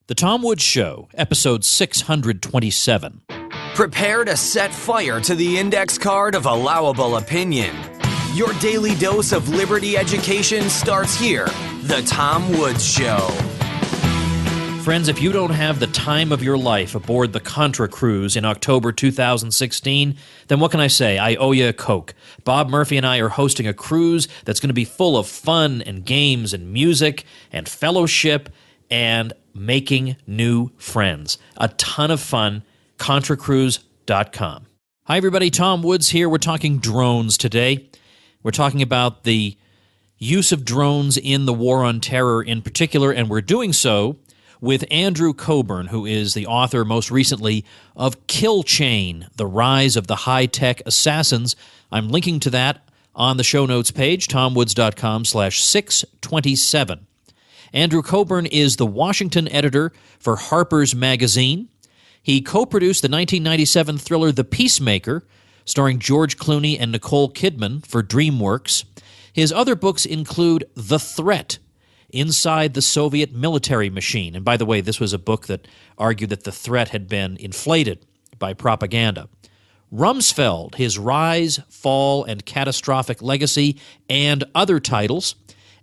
The Tom Woods Show, episode 627. Prepare to set fire to the index card of allowable opinion. Your daily dose of liberty education starts here. The Tom Woods Show. Friends, if you don't have the time of your life aboard the Contra cruise in October 2016, then what can I say? I owe you a Coke. Bob Murphy and I are hosting a cruise that's going to be full of fun and games and music and fellowship and making new friends. A ton of fun. ContraCruise.com. Hi, everybody. Tom Woods here. We're talking drones today. We're talking about the use of drones in the war on terror in particular, and we're doing so with Andrew Coburn, who is the author most recently of Kill Chain, The Rise of the High-Tech Assassins. I'm linking to that on the show notes page, tomwoods.com/627. Andrew Coburn is the Washington editor for Harper's Magazine. He co-produced the 1997 thriller The Peacemaker, starring George Clooney and Nicole Kidman for DreamWorks. His other books include The Threat, Inside the Soviet Military Machine. And by the way, this was a book that argued that the threat had been inflated by propaganda. Rumsfeld, His Rise, Fall, and Catastrophic Legacy, and other titles.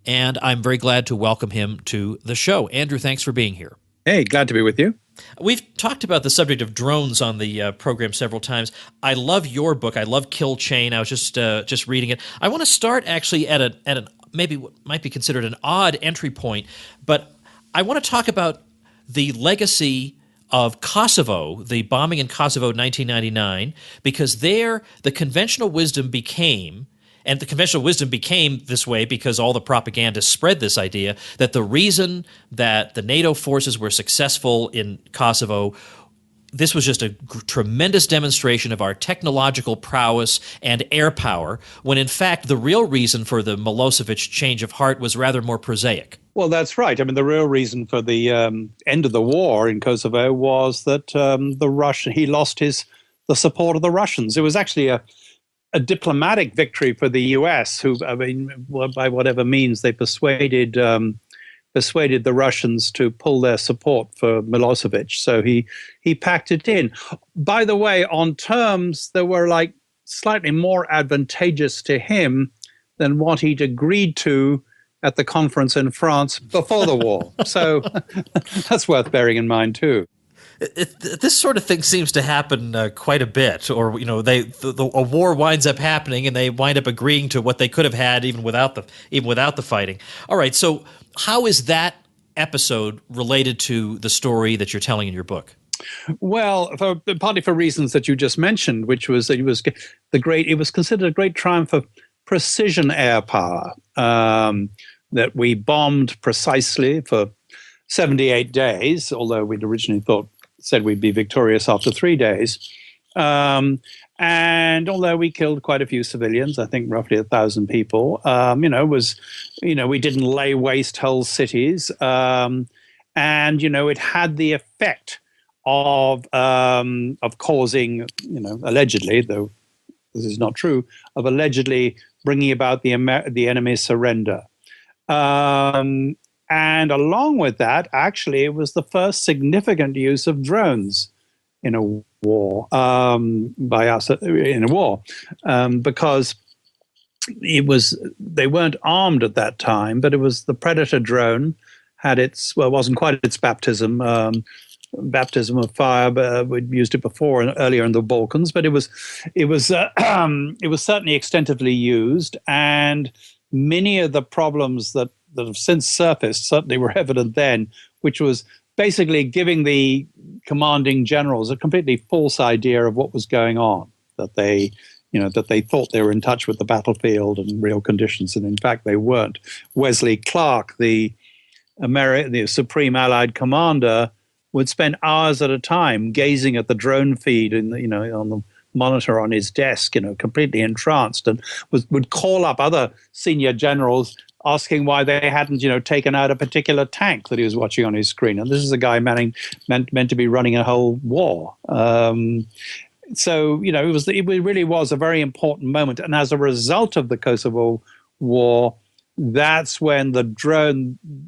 And I'm very glad to welcome him to the show. Andrew, thanks for being here. Hey, glad to be with you. We've talked about the subject of drones on the program several times. I love your book. I love Kill Chain. I was just reading it. I want to start actually at an maybe what might be considered an odd entry point, but I want to talk about the legacy of Kosovo, the bombing in Kosovo in 1999, because there the conventional wisdom became, and the conventional wisdom became this way because all the propaganda spread this idea that the reason that the NATO forces were successful in Kosovo, this was just a tremendous demonstration of our technological prowess and air power, when in fact the real reason for the Milosevic change of heart was rather more prosaic. Well, that's right. I mean, the real reason for the end of the war in Kosovo was that he lost the support of the Russians. It was actually a diplomatic victory for the U.S., who, I mean, by whatever means, they persuaded the Russians to pull their support for Milosevic. So he packed it in. By the way, on terms that were like slightly more advantageous to him than what he'd agreed to at the conference in France before the war. So that's worth bearing in mind too. This sort of thing seems to happen quite a bit, or a war winds up happening, and they wind up agreeing to what they could have had even without the fighting. All right, so how is that episode related to the story that you're telling in your book? Well, partly for reasons that you just mentioned, which was that it was considered a great triumph of precision air power, that we bombed precisely for 78 days, although we'd originally said we'd be victorious after 3 days. And although we killed quite a few civilians, I think roughly 1,000 people, we didn't lay waste whole cities. And, it had the effect of causing, allegedly, though this is not true, of allegedly bringing about the enemy's surrender. And along with that, actually, it was the first significant use of drones in a war by us in a war, because they weren't armed at that time, but it was the Predator drone had it wasn't quite its baptism of fire, but we'd used it before earlier in the Balkans, but it was certainly extensively used, and many of the problems that have since surfaced certainly were evident then, which was basically giving the commanding generals a completely false idea of what was going on, that they thought they were in touch with the battlefield and real conditions, and in fact they weren't. Wesley Clark, the Supreme Allied Commander, would spend hours at a time gazing at the drone feed on the monitor on his desk, completely entranced, and would call up other senior generals asking why they hadn't, taken out a particular tank that he was watching on his screen. And this is a guy meant to be running a whole war. So, it really was a very important moment. And as a result of the Kosovo War, that's when there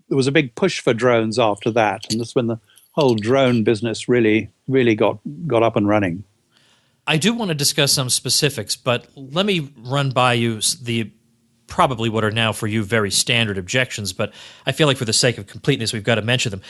was a big push for drones after that. And that's when the whole drone business really got up and running. I do want to discuss some specifics, but let me run by you the probably what are now for you very standard objections, but I feel like for the sake of completeness, we've got to mention them.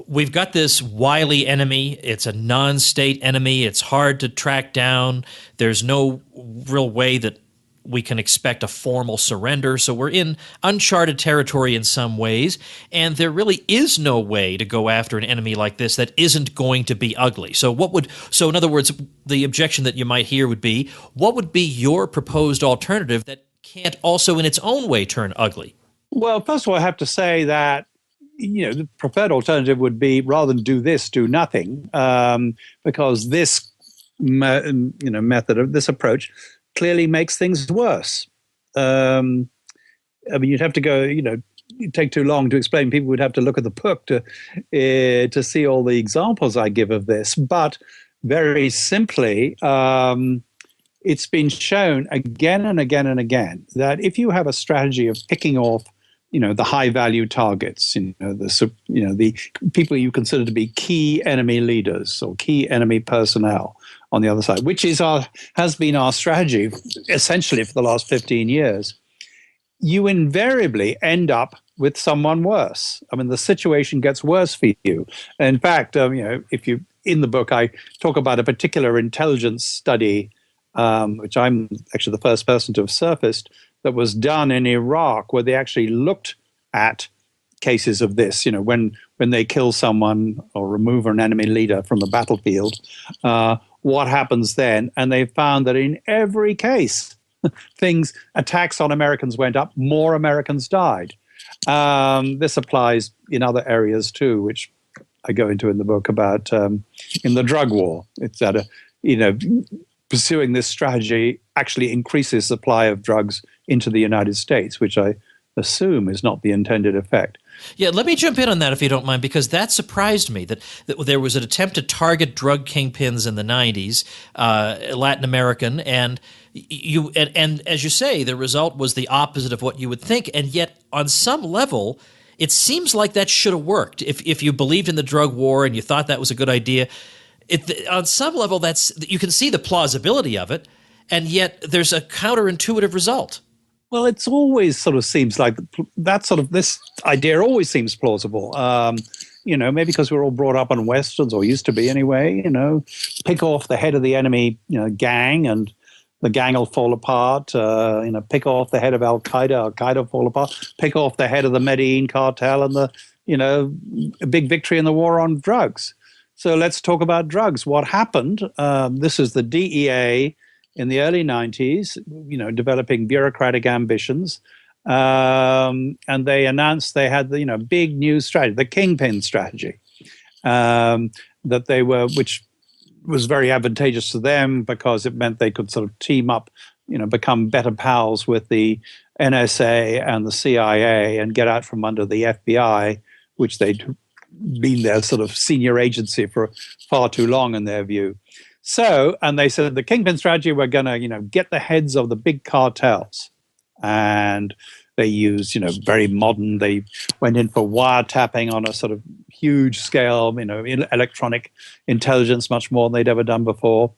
We've got this wily enemy. It's a non-state enemy. It's hard to track down. There's no real way that we can expect a formal surrender. So we're in uncharted territory in some ways, and there really is no way to go after an enemy like this that isn't going to be ugly. So in other words, the objection that you might hear would be, what would be your proposed alternative that can't also in its own way turn ugly? Well, first of all, I have to say that the preferred alternative would be, rather than do this, do nothing, because this method of this approach clearly makes things worse. I mean, you'd have to go, it'd take too long to explain. People would have to look at the book to see all the examples I give of this. But very simply, it's been shown again and again and again that if you have a strategy of picking off, the high value targets, the people you consider to be key enemy leaders or key enemy personnel on the other side, which has been our strategy essentially for the last 15 years, you invariably end up with someone worse. I mean, the situation gets worse for you. In fact, if you in the book, I talk about a particular intelligence study, which I'm actually the first person to have surfaced, that was done in Iraq, where they actually looked at cases of this, when they kill someone or remove an enemy leader from the battlefield, what happens then? And they found that in every case, attacks on Americans went up, more Americans died. This applies in other areas too, which I go into in the book about in the drug war. It's that, pursuing this strategy actually increases supply of drugs into the United States, which I assume is not the intended effect. Yeah, let me jump in on that if you don't mind, because that surprised me that there was an attempt to target drug kingpins in the 90s, Latin American, and as you say, the result was the opposite of what you would think, and yet on some level, it seems like that should have worked. If you believed in the drug war and you thought that was a good idea, on some level, you can see the plausibility of it, and yet there's a counterintuitive result. Well, it's always sort of seems like this idea always seems plausible. Maybe because we're all brought up on Westerns, or used to be anyway, pick off the head of the enemy, gang, and the gang will fall apart. Pick off the head of Al-Qaeda will fall apart. Pick off the head of the Medellin cartel, and a big victory in the war on drugs. So let's talk about drugs. What happened? This is the DEA in the early 90s, developing bureaucratic ambitions. And they announced they had the, big new strategy, the kingpin strategy, which was very advantageous to them because it meant they could sort of team up, become better pals with the NSA and the CIA and get out from under the FBI, which they'd been their sort of senior agency for far too long in their view. So, and they said the kingpin strategy, we're going to, get the heads of the big cartels. And they used, very modern, they went in for wiretapping on a sort of huge scale, electronic intelligence, much more than they'd ever done before.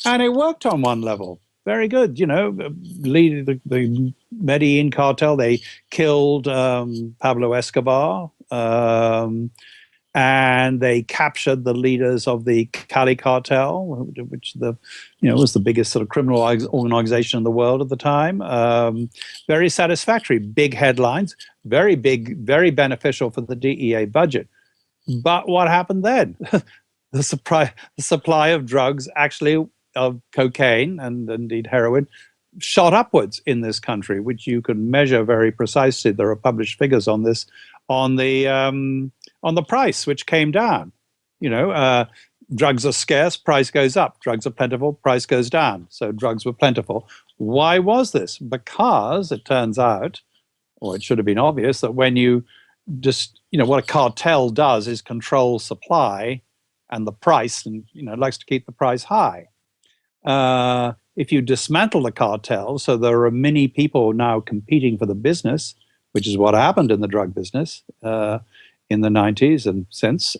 And it worked on one level. Very good. Leading the Medellin cartel, they killed Pablo Escobar. And they captured the leaders of the Cali cartel, which was the biggest sort of criminal organization in the world at the time. Very satisfactory, big headlines, very big, very beneficial for the DEA budget. But what happened then? The supply of drugs, actually of cocaine and indeed heroin, shot upwards in this country, which you can measure very precisely. There are published figures on this, on the price, which came down. Drugs are scarce, price goes up. Drugs are plentiful, price goes down. So drugs were plentiful. Why was this? Because it turns out, or it should have been obvious, that when you just, what a cartel does is control supply and the price, and, it likes to keep the price high. If you dismantle the cartel, so there are many people now competing for the business, which is what happened in the drug business, in the 90s and since.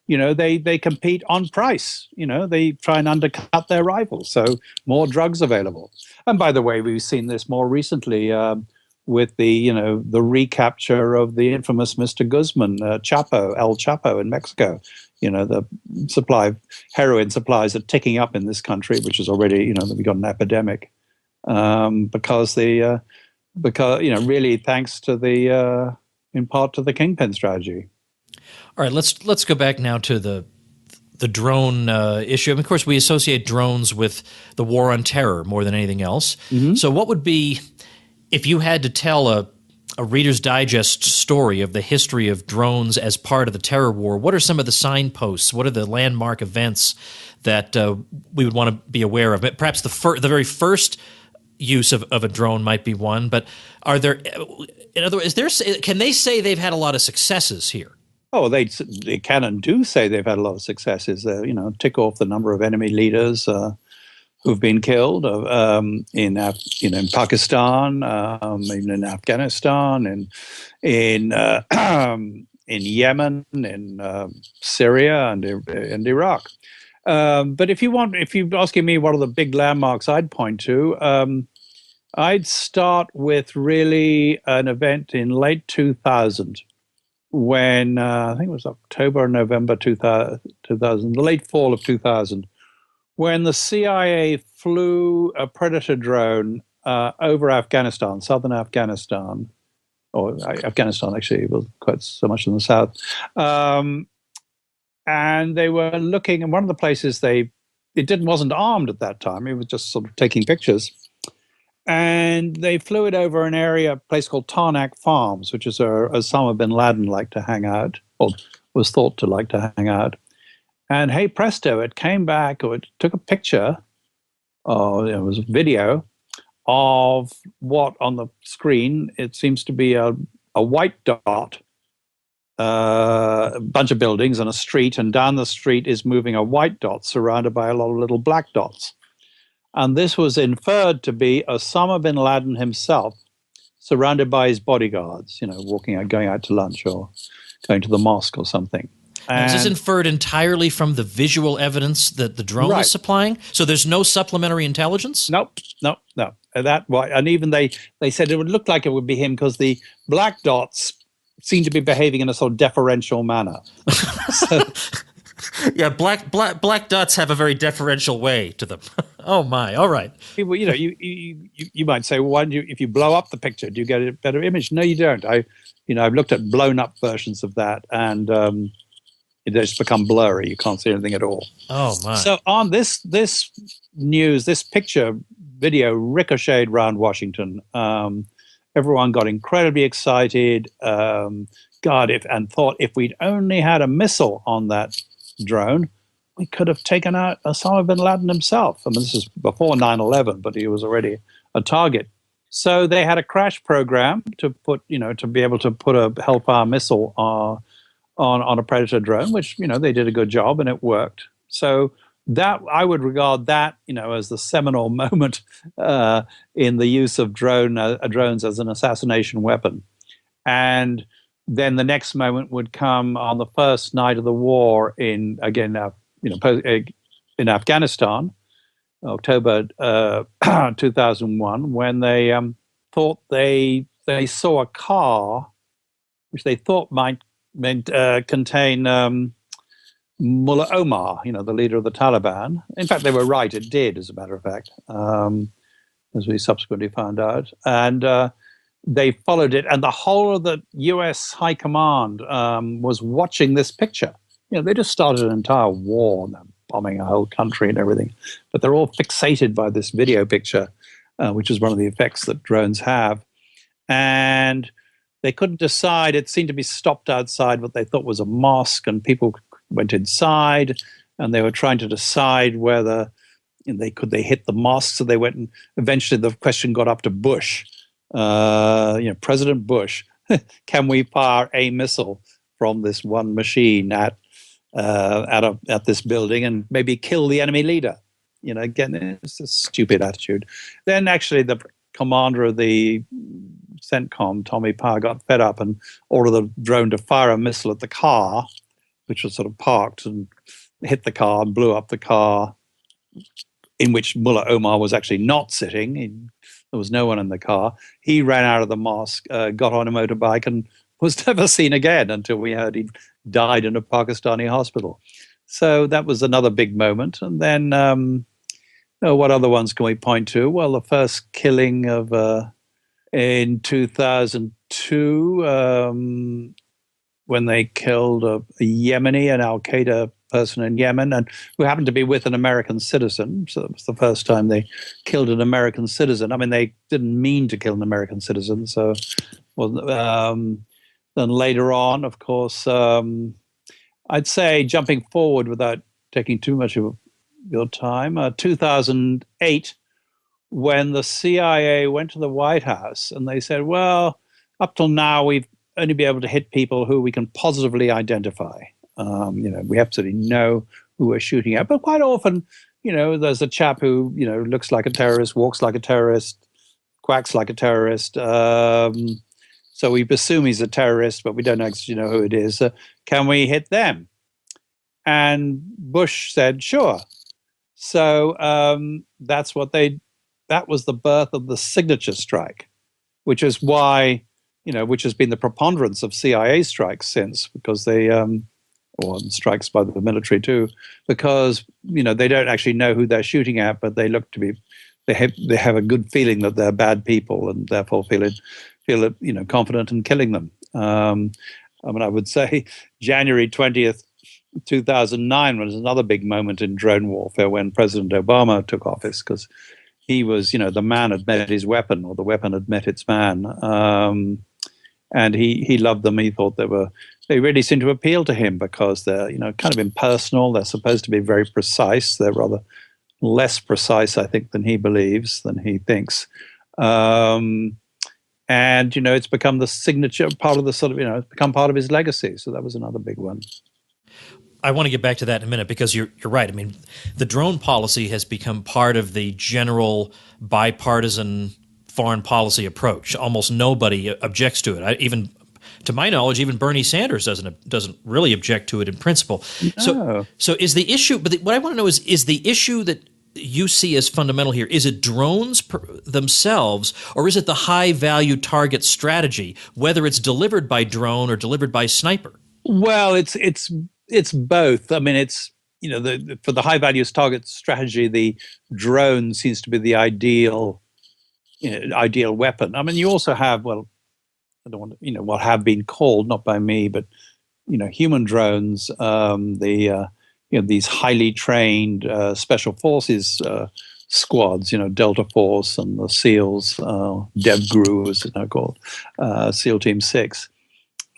They compete on price. They try and undercut their rivals. So more drugs available. And by the way, we've seen this more recently with the recapture of the infamous Mr. Guzman, El Chapo in Mexico. The heroin supplies are ticking up in this country, which is already, we've got an epidemic because really thanks to in part to the kingpin strategy. All right, let's go back now to the drone issue. I mean, of course, we associate drones with the war on terror more than anything else. Mm-hmm. So what would be, if you had to tell a Reader's Digest story of the history of drones as part of the terror war, what are some of the signposts? What are the landmark events that we would want to be aware of? Perhaps the very first use of a drone might be one, but are there, in other words, can they say they've had a lot of successes here? Oh, they can and do say they've had a lot of successes. Tick off the number of enemy leaders who've been killed in Pakistan, even in Afghanistan, in Yemen, in Syria, and Iraq. But if you're asking me what are the big landmarks I'd point to, I'd start with really an event in late 2000. When I think it was October or November 2000, the late fall of 2000, when the CIA flew a Predator drone over Afghanistan, southern Afghanistan, or Afghanistan actually, it was quite so much in the south. And they were looking, and one of the places wasn't armed at that time, it was just sort of taking pictures. And they flew it over an area, a place called Tarnak Farms, which is where Osama bin Laden liked to hang out, or was thought to like to hang out. And hey, presto, it came back, or it took a picture, or it was a video of what on the screen, it seems to be a white dot, a bunch of buildings and a street, and down the street is moving a white dot surrounded by a lot of little black dots. And this was inferred to be Osama bin Laden himself, surrounded by his bodyguards, walking out, going out to lunch or going to the mosque or something. Is this inferred entirely from the visual evidence that the drone is supplying? So there's no supplementary intelligence? Nope. And even they said it would look like it would be him because the black dots seem to be behaving in a sort of deferential manner. Yeah, black dots have a very deferential way to them. Oh my! All right. Well, you might say, well, why don't you? If you blow up the picture, do you get a better image? No, you don't. I've looked at blown up versions of that, and it just become blurry. You can't see anything at all. Oh my! So on this news, this picture video ricocheted around Washington. Everyone got incredibly excited. Thought if we'd only had a missile on that drone, we could have taken out Osama bin Laden himself. I mean, this is before 9/11, but he was already a target. So they had a crash program to be able to put a Hellfire missile on a Predator drone, which, they did a good job and it worked. So that I would regard that, as the seminal moment in the use of drones as an assassination weapon. And then the next moment would come on the first night of the war in Afghanistan, October 2001, when they thought they saw a car which they thought might contain Mullah Omar, the leader of the Taliban. In fact, they were right; it did, as a matter of fact, as we subsequently found out. And they followed it, and the whole of the U.S. High Command was watching this picture. They just started an entire war, and they're bombing a whole country and everything. But they're all fixated by this video picture, which is one of the effects that drones have. And they couldn't decide. It seemed to be stopped outside what they thought was a mosque, and people went inside, and they were trying to decide whether they hit the mosque. So they went, and eventually the question got up to Bush. President Bush, can we fire a missile from this one machine at this building and maybe kill the enemy leader? Again, it's a stupid attitude. Then actually the commander of the CENTCOM, Tommy Parr, got fed up and ordered the drone to fire a missile at the car, which was sort of parked, and hit the car and blew up the car in which Mullah Omar was actually not sitting. There was no one in the car. He ran out of the mosque, got on a motorbike, and was never seen again until we heard he died in a Pakistani hospital. So that was another big moment. And then, what other ones can we point to? Well, the first killing of in 2002, when they killed a Yemeni, an Al-Qaeda person in Yemen, and who happened to be with an American citizen. So it was the first time they killed an American citizen. I mean, they didn't mean to kill an American citizen. So, then later on, of course, I'd say jumping forward without taking too much of your time, 2008, when the CIA went to the White House and they said, well, up till now, we've only been able to hit people who we can positively identify. We absolutely know who we're shooting at. But quite often, there's a chap who, looks like a terrorist, walks like a terrorist, quacks like a terrorist. So we assume he's a terrorist, but we don't actually know who it is. Can we hit them? And Bush said, sure. So that was the birth of the signature strike, which is why, which has been the preponderance of CIA strikes since, because they, or strikes by the military too, because, they don't actually know who they're shooting at, but they look to be, they have a good feeling that they're bad people and therefore feel confident in killing them. I would say January 20th, 2009 was another big moment in drone warfare when President Obama took office, because he was, the man had met his weapon, or the weapon had met its man. And he loved them. He thought they really seemed to appeal to him because they're, kind of impersonal. They're supposed to be very precise. They're rather less precise, I think, than he thinks. And, it's become the signature part of the sort of, it's become part of his legacy. So that was another big one. I want to get back to that in a minute, because you're right. I mean, the drone policy has become part of the general bipartisan foreign policy approach. Almost nobody objects to it. Even to my knowledge, even Bernie Sanders doesn't really object to it in principle. No. So is the issue? But what I want to know is the issue that you see as fundamental here, is it drones themselves, or is it the high value target strategy, whether it's delivered by drone or delivered by sniper? Well, it's both. I mean, it's, for the high value target strategy, the drone seems to be the ideal weapon. I mean, you also have, well, I don't want to, what have been called, not by me, but, human drones, these highly trained special forces squads, Delta Force and the SEALs, DevGru as it's now called, SEAL Team 6,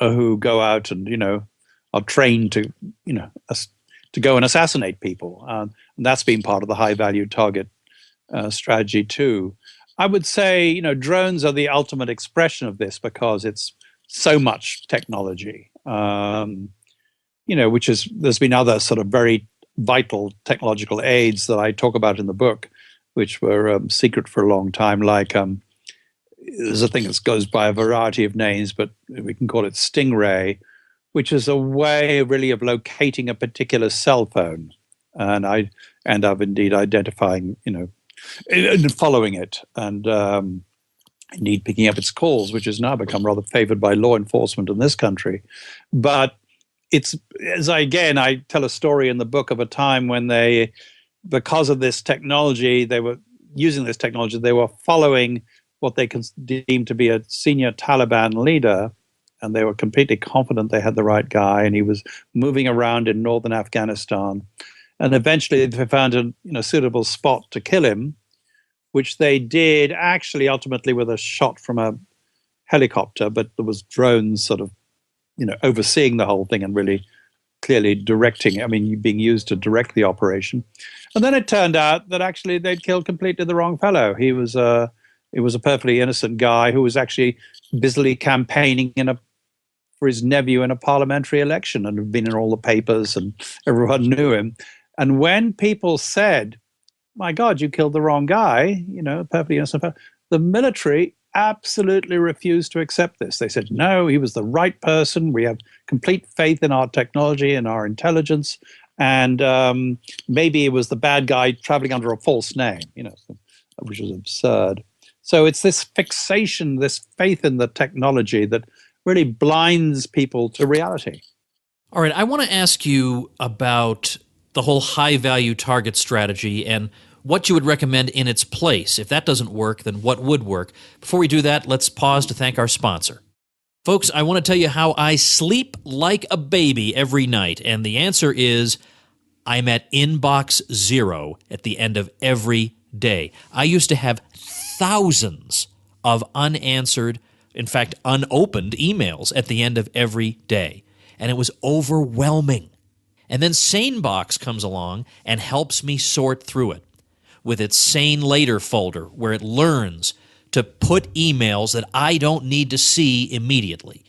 who go out and, are trained to, to go and assassinate people. And that's been part of the high value target strategy too. I would say, drones are the ultimate expression of this because it's so much technology, there's been other sort of very vital technological aids that I talk about in the book, which were secret for a long time, like there's a thing that goes by a variety of names, but we can call it Stingray, which is a way really of locating a particular cell phone. And of indeed identifying, and following it, and indeed picking up its calls, which has now become rather favored by law enforcement in this country. But it's, I tell a story in the book of a time when because of this technology, they were using this technology, they were following what they deemed to be a senior Taliban leader, and they were completely confident they had the right guy, and he was moving around in northern Afghanistan. And eventually they found a suitable spot to kill him, which they did actually ultimately with a shot from a helicopter, but there was drones sort of, overseeing the whole thing and really clearly directing, being used to direct the operation. And then it turned out that actually they'd killed completely the wrong fellow. It was a perfectly innocent guy who was actually busily campaigning for his nephew in a parliamentary election and had been in all the papers and everyone knew him. And when people said, my God, you killed the wrong guy, perfectly innocent, the military absolutely refused to accept this. They said, no, he was the right person. We have complete faith in our technology and our intelligence. And maybe it was the bad guy traveling under a false name, which was absurd. So it's this fixation, this faith in the technology that really blinds people to reality. All right, I want to ask you about the whole high value target strategy and what you would recommend in its place. If that doesn't work, then what would work? Before we do that, let's pause to thank our sponsor. Folks, I want to tell you how I sleep like a baby every night, and the answer is I'm at inbox zero at the end of every day. I used to have thousands of unanswered, in fact, unopened emails at the end of every day, and it was overwhelming. And then SaneBox comes along and helps me sort through it with its Sane Later folder, where it learns to put emails that I don't need to see immediately.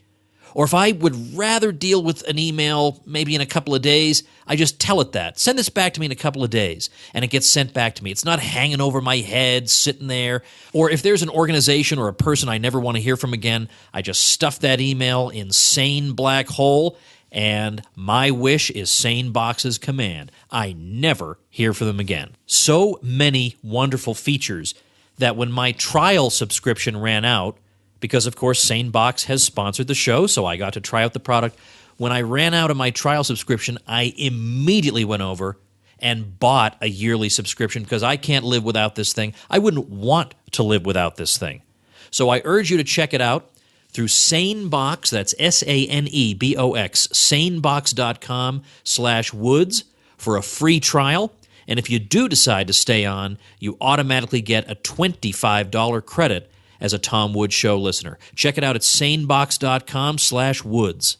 Or if I would rather deal with an email maybe in a couple of days, I just tell it that. Send this back to me in a couple of days, and it gets sent back to me. It's not hanging over my head, sitting there. Or if there's an organization or a person I never want to hear from again, I just stuff that email in Sane Black Hole, and my wish is SaneBox's command. I never hear from them again. So many wonderful features that when my trial subscription ran out, because, of course, SaneBox has sponsored the show, so I got to try out the product. When I ran out of my trial subscription, I immediately went over and bought a yearly subscription because I can't live without this thing. I wouldn't want to live without this thing. So I urge you to check it out through SaneBox. That's SaneBox, sanebox.com/woods for a free trial. And if you do decide to stay on, you automatically get a $25 credit as a Tom Woods Show listener. Check it out at sanebox.com/woods.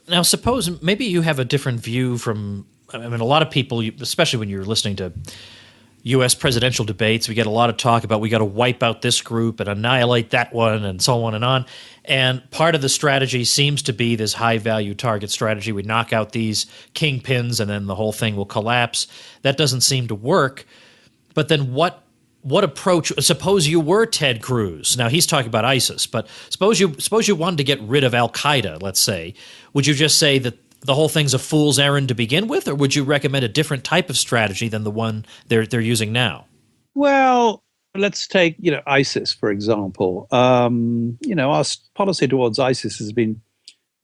Now, suppose maybe you have a different view from, a lot of people, especially when you're listening to U.S. presidential debates, we get a lot of talk about we got to wipe out this group and annihilate that one and so on and on. And part of the strategy seems to be this high-value target strategy. We knock out these kingpins and then the whole thing will collapse. That doesn't seem to work. But then what approach? Suppose you were Ted Cruz. Now he's talking about ISIS, but suppose you wanted to get rid of Al Qaeda. Let's say, would you just say that the whole thing's a fool's errand to begin with, or would you recommend a different type of strategy than the one they're using now? Well, let's take ISIS for example. Our policy towards ISIS has been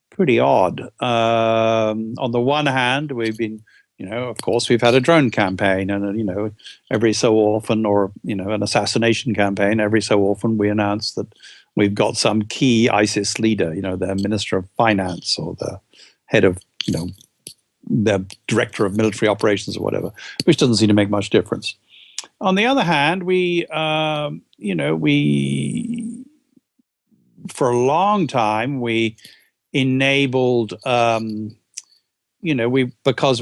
pretty odd. On the one hand, we've been of course, we've had a drone campaign, and every so often, or an assassination campaign. Every so often, we announce that we've got some key ISIS leader, the minister of finance or the head of, the director of military operations or whatever, which doesn't seem to make much difference. On the other hand, we for a long time we enabled. Because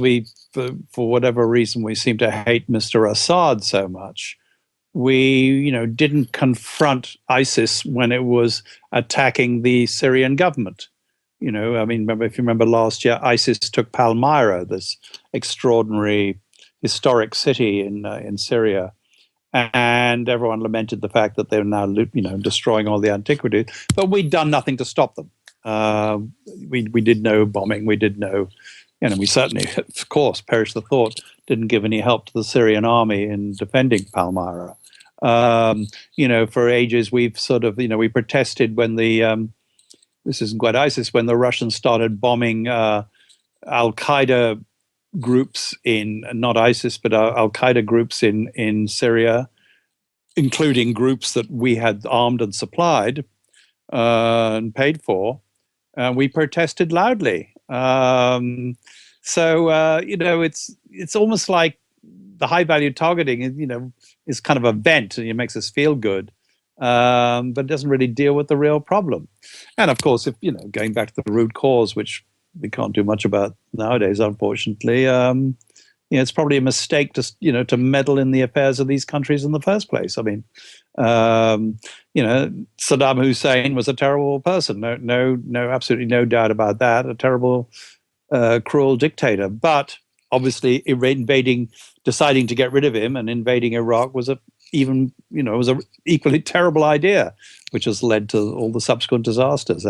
for whatever reason, we seem to hate Mr. Assad so much. We, didn't confront ISIS when it was attacking the Syrian government. If you remember last year, ISIS took Palmyra, this extraordinary historic city in Syria, and everyone lamented the fact that they're now, destroying all the antiquities. But we'd done nothing to stop them. We did no bombing. We did no. We certainly, of course, perish the thought, didn't give any help to the Syrian army in defending Palmyra. For ages, we've sort of, we protested when this isn't quite ISIS, when the Russians started bombing Al-Qaeda groups not ISIS, but Al-Qaeda groups in Syria, including groups that we had armed and supplied and paid for. We protested loudly. It's almost like the high value targeting, is kind of a vent and it makes us feel good, but it doesn't really deal with the real problem. And of course, if going back to the root cause, which we can't do much about nowadays, unfortunately, it's probably a mistake to meddle in the affairs of these countries in the first place. Saddam Hussein was a terrible person. No, absolutely no doubt about that. A terrible, cruel dictator. But obviously, deciding to get rid of him and invading Iraq was a even, it was an equally terrible idea, which has led to all the subsequent disasters.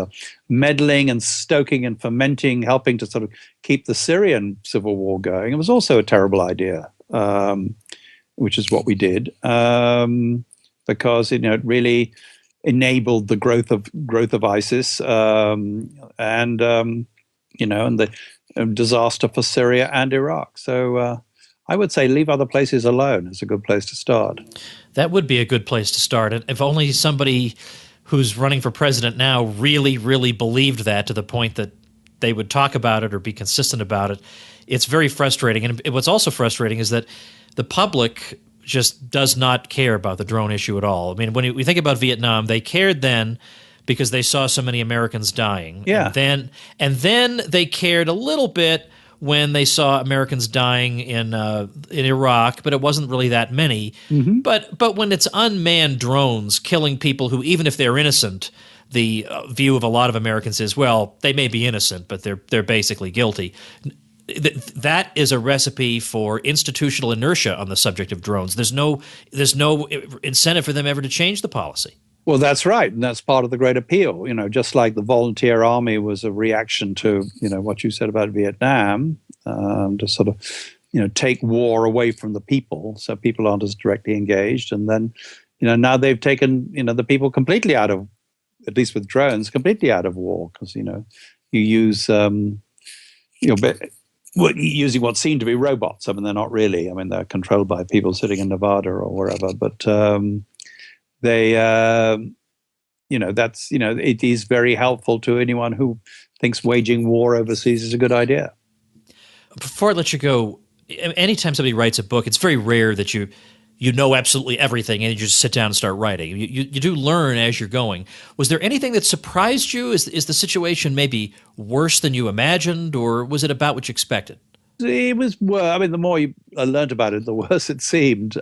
Meddling and stoking and fomenting, helping to sort of keep the Syrian civil war going, it was also a terrible idea, which is what we did, because it really enabled the growth of ISIS, and the disaster for Syria and Iraq. So I would say leave other places alone is a good place to start. That would be a good place to start. And if only somebody who's running for president now really, really believed that to the point that they would talk about it or be consistent about it. It's very frustrating. And what's also frustrating is that the public just does not care about the drone issue at all. I mean, when we think about Vietnam, they cared then because they saw so many Americans dying. Yeah. And then they cared a little bit when they saw Americans dying in Iraq, but it wasn't really that many. Mm-hmm. But when it's unmanned drones killing people who, even if they're innocent, the view of a lot of Americans is, well, they may be innocent, but they're basically guilty. That is a recipe for institutional inertia on the subject of drones. There's no incentive for them ever to change the policy. Well, that's right, and that's part of the great appeal. Just like the volunteer army was a reaction to what you said about Vietnam, to sort of take war away from the people, so people aren't as directly engaged. And then now they've taken the people completely out of, at least with drones, completely out of war, because you use using what seem to be robots. I mean, they're not really. I mean, they're controlled by people sitting in Nevada or wherever, but. It is very helpful to anyone who thinks waging war overseas is a good idea. Before I let you go, anytime somebody writes a book, it's very rare that you know absolutely everything and you just sit down and start writing. You do learn as you're going. Was there anything that surprised you? Is the situation maybe worse than you imagined, or was it about what you expected? It was. I mean, the more I learned about it, the worse it seemed.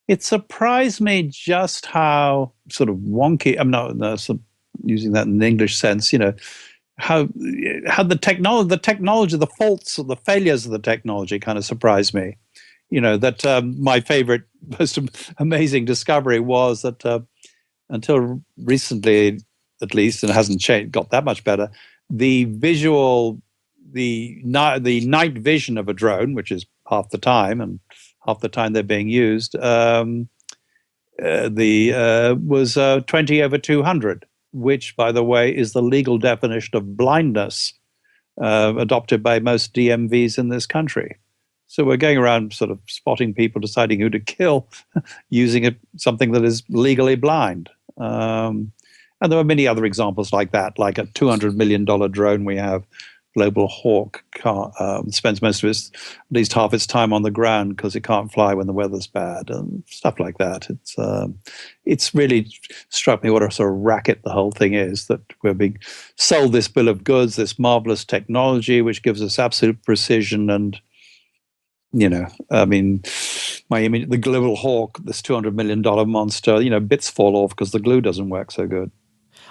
It surprised me just how sort of wonky. I'm not using that in the English sense. How the technology, the faults or the failures of the technology kind of surprised me. That my favorite, most amazing discovery was that until recently, at least, and it hasn't changed, got that much better. The night vision of a drone, which is half the time, and half the time they're being used, was 20/200, which, by the way, is the legal definition of blindness adopted by most DMVs in this country. So we're going around sort of spotting people, deciding who to kill, using something that is legally blind. And there are many other examples like that, like a $200 million drone we have, Global Hawk, spends most of its, at least half its time on the ground because it can't fly when the weather's bad, and stuff like that. It's really struck me what a sort of racket the whole thing is, that we're being sold this bill of goods, this marvelous technology which gives us absolute precision, and I mean, my image, the Global Hawk, this $200 million monster, bits fall off because the glue doesn't work so good.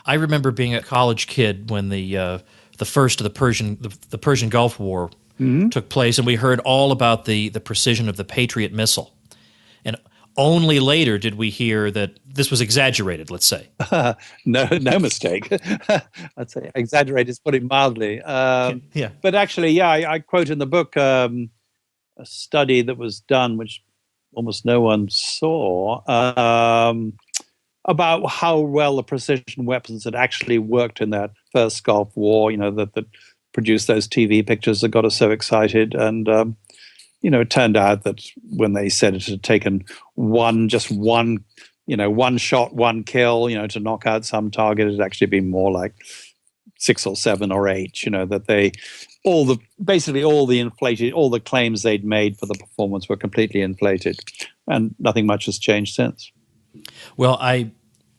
I remember being a college kid when the first of the Persian Gulf War took place, and we heard all about the precision of the Patriot missile. And only later did we hear that this was exaggerated, let's say. No mistake. I'd say exaggerated is putting mildly. Yeah. But actually, I quote in the book a study that was done, which almost no one saw, about how well the precision weapons had actually worked in that first Gulf War, that produced those TV pictures that got us so excited. And, it turned out that when they said it had taken one shot, one kill, to knock out some target, it had actually been more like 6 or 7 or 8, that all the claims they'd made for the performance were completely inflated, and nothing much has changed since. Well, I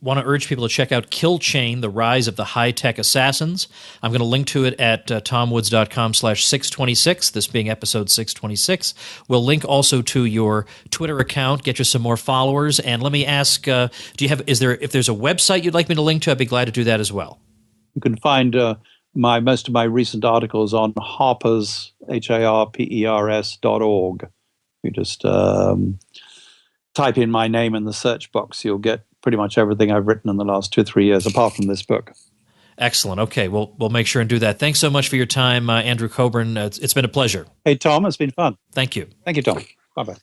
want to urge people to check out Kill Chain, The Rise of the High-Tech Assassins. I'm going to link to it at tomwoods.com/626, this being episode 626. We'll link also to your Twitter account, get you some more followers. And let me ask, if there's a website you'd like me to link to, I'd be glad to do that as well. You can find most of my recent articles on Harper's, HARPERS.org. You just type in my name in the search box, you'll get pretty much everything I've written in the last 2 or 3 years, apart from this book. Excellent. Okay, we'll make sure and do that. Thanks so much for your time, Andrew Coburn. It's been a pleasure. Hey, Tom, it's been fun. Thank you. Thank you, Tom. Bye-bye.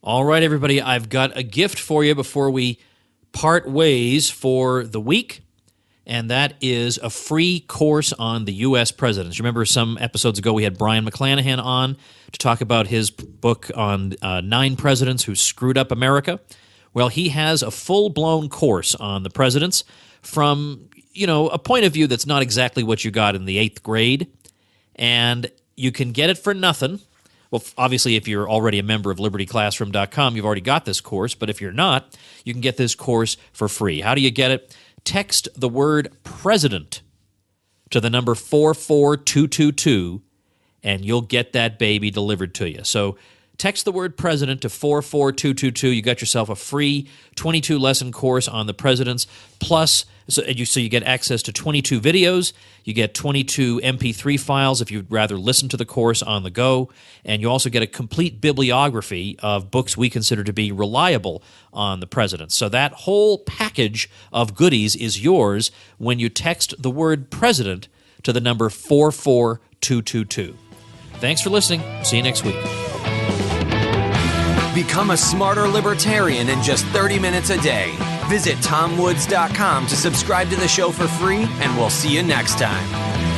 All right, everybody, I've got a gift for you before we part ways for the week, and that is a free course on the U.S. presidents. You remember some episodes ago we had Brian McClanahan on to talk about his book on 9 presidents who screwed up America. Well, he has a full-blown course on the presidents from, a point of view that's not exactly what you got in the 8th grade, and you can get it for nothing. Well, obviously, if you're already a member of LibertyClassroom.com, you've already got this course, but if you're not, you can get this course for free. How do you get it? Text the word president to the number 44222, and you'll get that baby delivered to you. So text the word president to 44222. You got yourself a free 22-lesson course on the presidents, plus so you get access to 22 videos. You get 22 MP3 files if you'd rather listen to the course on the go, and you also get a complete bibliography of books we consider to be reliable on the presidents. So that whole package of goodies is yours when you text the word president to the number 44222. Thanks for listening. See you next week. Become a smarter libertarian in just 30 minutes a day. Visit TomWoods.com to subscribe to the show for free, and we'll see you next time.